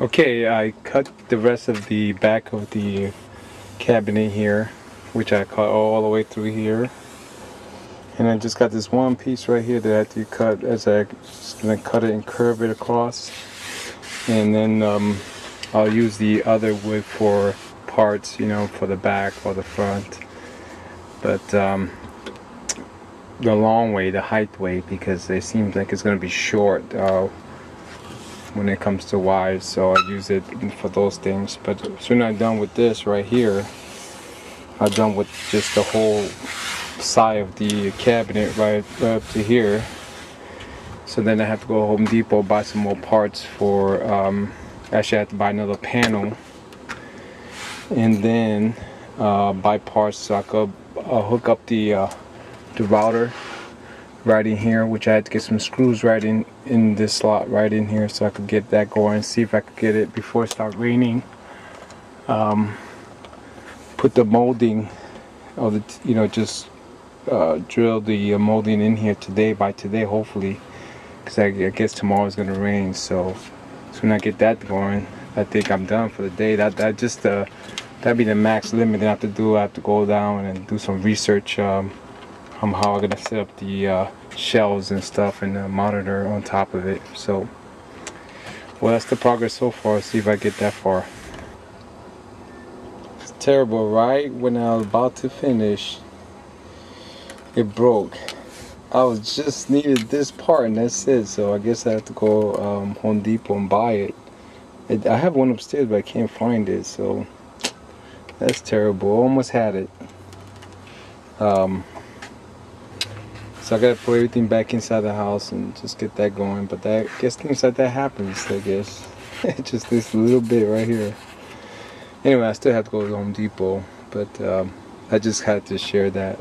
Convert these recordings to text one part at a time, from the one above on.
Okay, I cut the rest of the back of the cabinet here, which I cut all the way through here. And I just got this one piece right here that I have to cut as I just gonna cut it and curve it across. And then I'll use the other wood for parts, you know, for the back or the front. But the long way, the height way, because it seems like it's gonna be short when it comes to wires, so I use it for those things. But soon I'm done with this right here, I'm done with just the whole side of the cabinet right up to here. So then I have to go to Home Depot, buy some more parts for actually I have to buy another panel, and then buy parts so I could hook up the router right in here, which I had to get some screws right in this slot right in here so I could get that going, see if I could get it before it starts raining. Put the molding of the, you know, just drill the molding in here by today hopefully, because I guess tomorrow is going to rain. So when I get that going, I think I'm done for the day. That'd be the max limit. I have to go down and do some research on how I'm gonna set up the shelves and stuff and the monitor on top of it. So, well, that's the progress so far. See if I get that far. It's terrible, right? When I was about to finish, it broke. I was just needed this part and that's it. So I guess I have to go Home Depot and buy it. I have one upstairs, but I can't find it. So that's terrible. Almost had it. So I gotta put everything back inside the house and just get that going. But I guess things like that happens, I guess. Just this little bit right here. Anyway, I still have to go to Home Depot, but I just had to share that.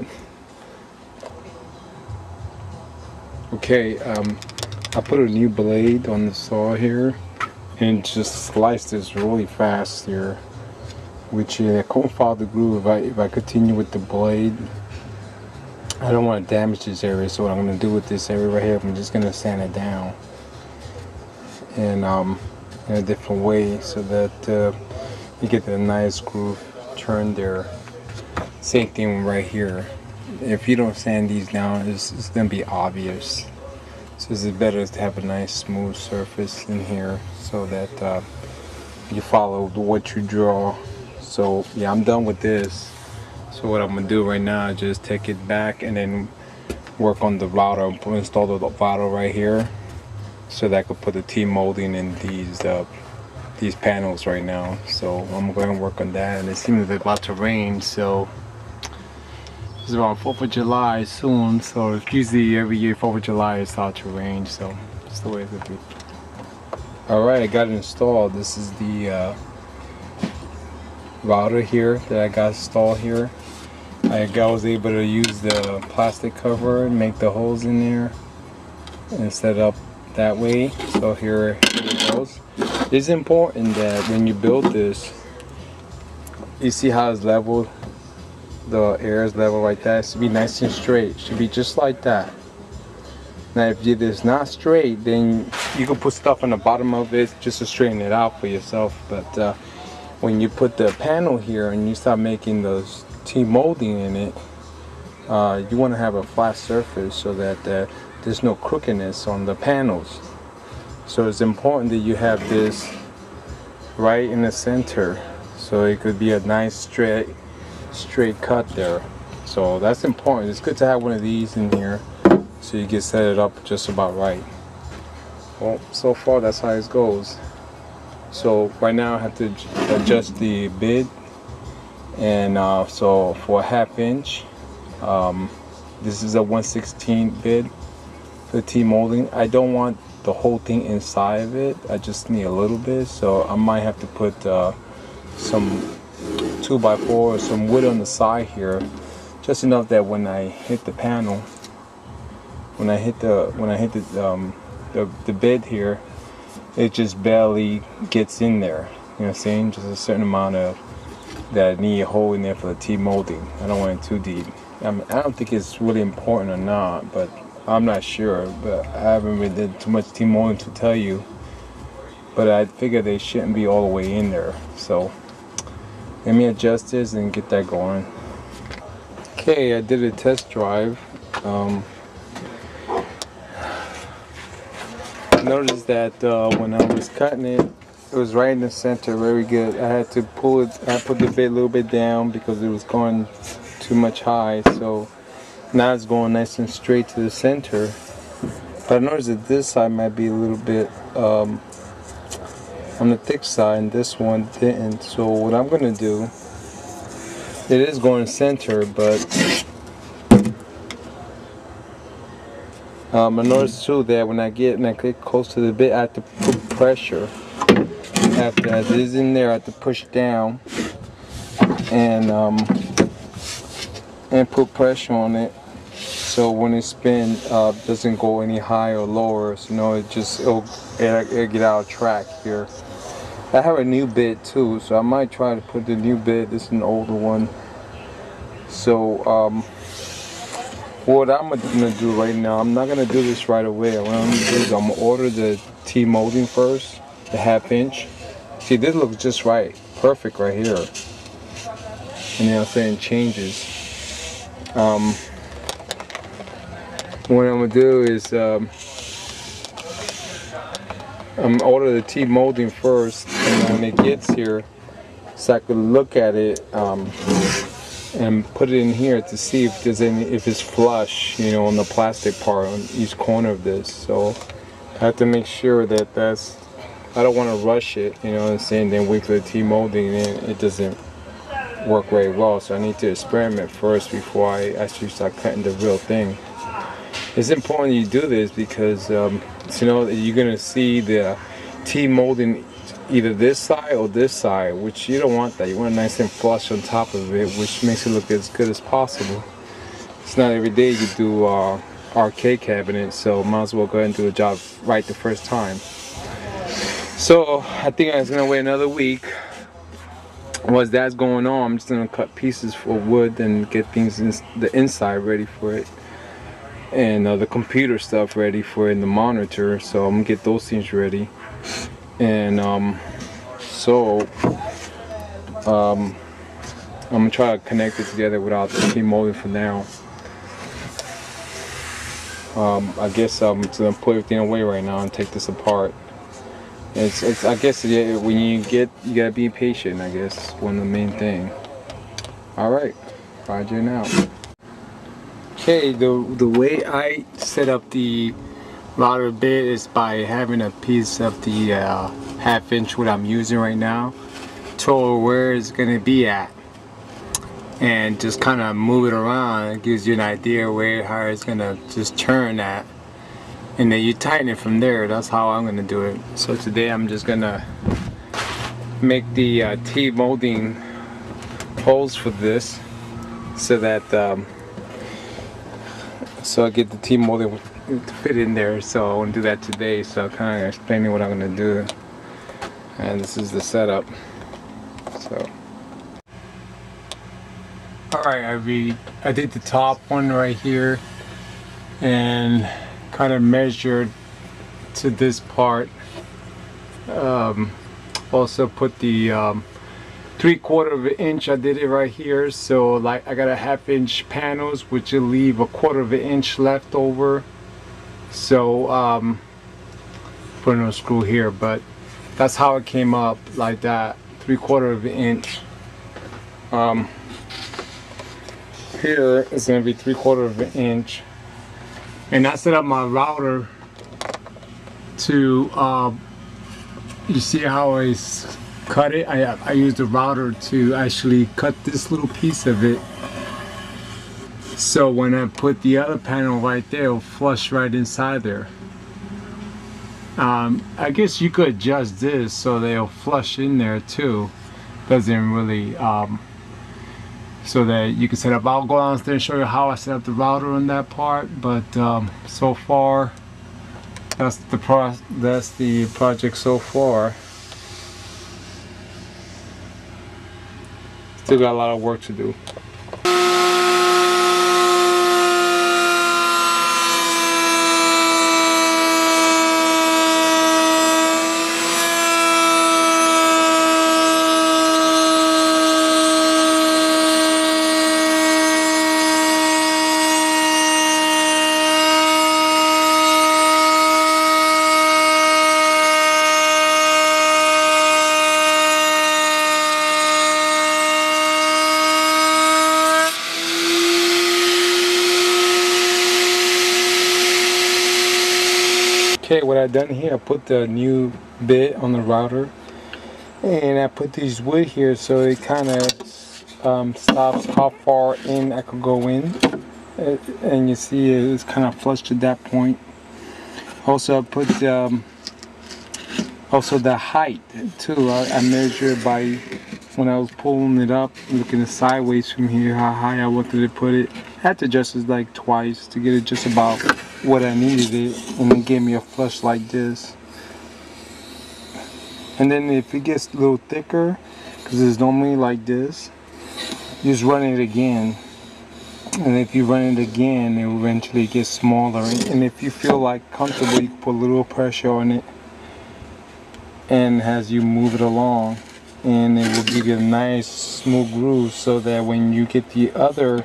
Okay, I put a new blade on the saw here and just sliced this really fast here, which I couldn't follow the groove if I continue with the blade. I don't want to damage this area, so what I'm going to do with this area right here, I'm just going to sand it down and in a different way so that you get a nice groove turn there. Same thing right here. If you don't sand these down, it's going to be obvious. So it's better to have a nice smooth surface in here so that you follow what you draw. So yeah, I'm done with this. So what I'm gonna do right now is just take it back and then work on the router. Install the router right here so that I could put the T-molding in these panels right now. So I'm going to work on that, and it seems it's about to rain. So it's around 4th of July soon. So it's usually every year 4th of July it starts to rain. So that's the way it would be. All right, I got it installed. This is the router here that I got installed here. I was able to use the plastic cover and make the holes in there and set up that way. So here it goes. It's important that when you build this, you see how it's level, the air is level like that. It should be nice and straight. It should be just like that. Now if it's not straight, then you can put stuff on the bottom of it just to straighten it out for yourself. But when you put the panel here and you start making those T-molding in it, you want to have a flat surface so that there's no crookedness on the panels. So it's important that you have this right in the center so it could be a nice straight cut there. So that's important. It's good to have one of these in here so you can set it up just about right. Well, so far that's how it goes. So right now I have to adjust the bid, and so for a 1/2 inch, this is a 1/16 bid for the T-molding. I don't want the whole thing inside of it. I just need a little bit, so I might have to put some 2x4 or some wood on the side here, just enough that when I hit the panel, when I hit the bed here, it just barely gets in there. You know what I'm saying? Just a certain amount of that I need a hole in there for the T-molding. I don't want it too deep. I don't think it's really important or not, but I'm not sure. But I haven't really did too much T-molding to tell you but I figure they shouldn't be all the way in there. So let me adjust this and get that going. Okay, I did a test drive. Noticed that when I was cutting it, it was right in the center, very good. I had to pull it, I put the bit a little bit down because it was going too much high. So now it's going nice and straight to the center. But I noticed that this side might be a little bit on the thick side, and this one didn't. So what I'm gonna do, it is going center, but I noticed too that when I get close to the bit, I have to put pressure. After it is in there, I have to push down and put pressure on it, so when it spins, doesn't go any higher or lower. So it'll get out of track here. I have a new bit too, so I might try to put the new bit. This is an older one. So what I'm gonna do right now, I'm not gonna do this right away. What I'm gonna do is I'm gonna order the T-molding first, the 1/2 inch. See, this looks just right, perfect right here. And I'm saying changes. What I'm gonna do is I'm order the T-molding first, and when it gets here, so I can look at it and put it in here to see if there's if it's flush, on the plastic part on each corner of this. So I have to make sure that I don't want to rush it, then wait for the T-molding, and it doesn't work very well. So I need to experiment first before I actually start cutting the real thing. It's important you do this because you're gonna see the T-molding either this side or this side, which you don't want that. You want it nice and flush on top of it, which makes it look as good as possible. It's not every day you do arcade cabinets, so might as well go ahead and do the job right the first time. So I think I was gonna wait another week. Once that's going on, I'm just gonna cut pieces for wood and get things the inside ready for it, and the computer stuff ready for it, and the monitor. So I'm gonna get those things ready, and I'm gonna try to connect it together without the T-molding for now. I guess I'm just gonna put everything away right now and take this apart. I guess when you gotta be patient. I guess one of the main thing. All right, Roger now. Okay, the way I set up the router bit is by having a piece of the 1/2 inch what I'm using right now, told where it's gonna be at, and just kind of move it around. It gives you an idea how it's gonna just turn at, and then you tighten it from there. That's how I'm gonna do it. So today I'm just gonna make the T-molding holes for this, so that so I get the T-molding to fit in there. So I want to do that today. So kind of explaining what I'm gonna do, and this is the setup. So all right, I did the top one right here and kind of measured to this part. Also put the 3/4 of an inch. I did it right here, so like I got a 1/2 inch panels, which will leave a 1/4 of an inch left over. So put a screw here, but that's how it came up, like that, 3/4 of an inch. Here is going to be 3/4 of an inch, and I set up my router to you see how I cut it? I used the router to actually cut this little piece of it, so when I put the other panel right there, it'll flush right inside there. I guess you could adjust this so they'll flush in there too. Doesn't really so that you can set up. I'll go downstairs and show you how I set up the router on that part, but so far that's the project so far. Still got a lot of work to do. Okay, what I done here, I put the new bit on the router, and I put these wood here so it kind of stops how far in I could go in. And you see it's kind of flush at that point. Also, I put also the height too. I measured by when I was pulling it up, looking sideways from here, how high I wanted to put it. I had to adjust it like twice to get it just about what I needed it, and it gave me a flush like this. And then if it gets a little thicker, because it's normally like this, you just run it again. And if you run it again, it will eventually get smaller. And if you feel like comfortable, you can put a little pressure on it, and as you move it along, and it will give you a nice smooth groove, so that when you get the other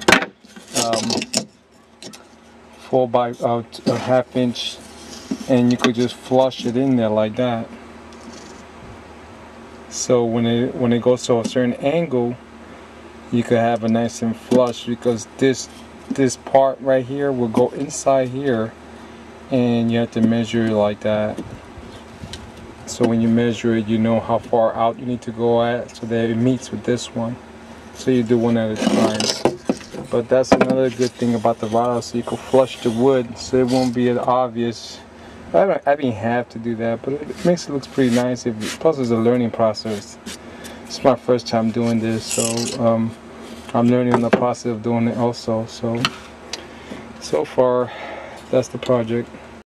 4 by a ½ inch, and you could just flush it in there like that. So when it goes to a certain angle, you could have a nice and flush, because this part right here will go inside here, and you have to measure it like that. So when you measure it, you know how far out you need to go at, so that it meets with this one. So you do one at a time. But that's another good thing about the router, so you can flush the wood, so it won't be as obvious. I didn't have to do that, but it makes it look pretty nice. Plus, it's a learning process. It's my first time doing this, so I'm learning on the process of doing it also. So far, that's the project.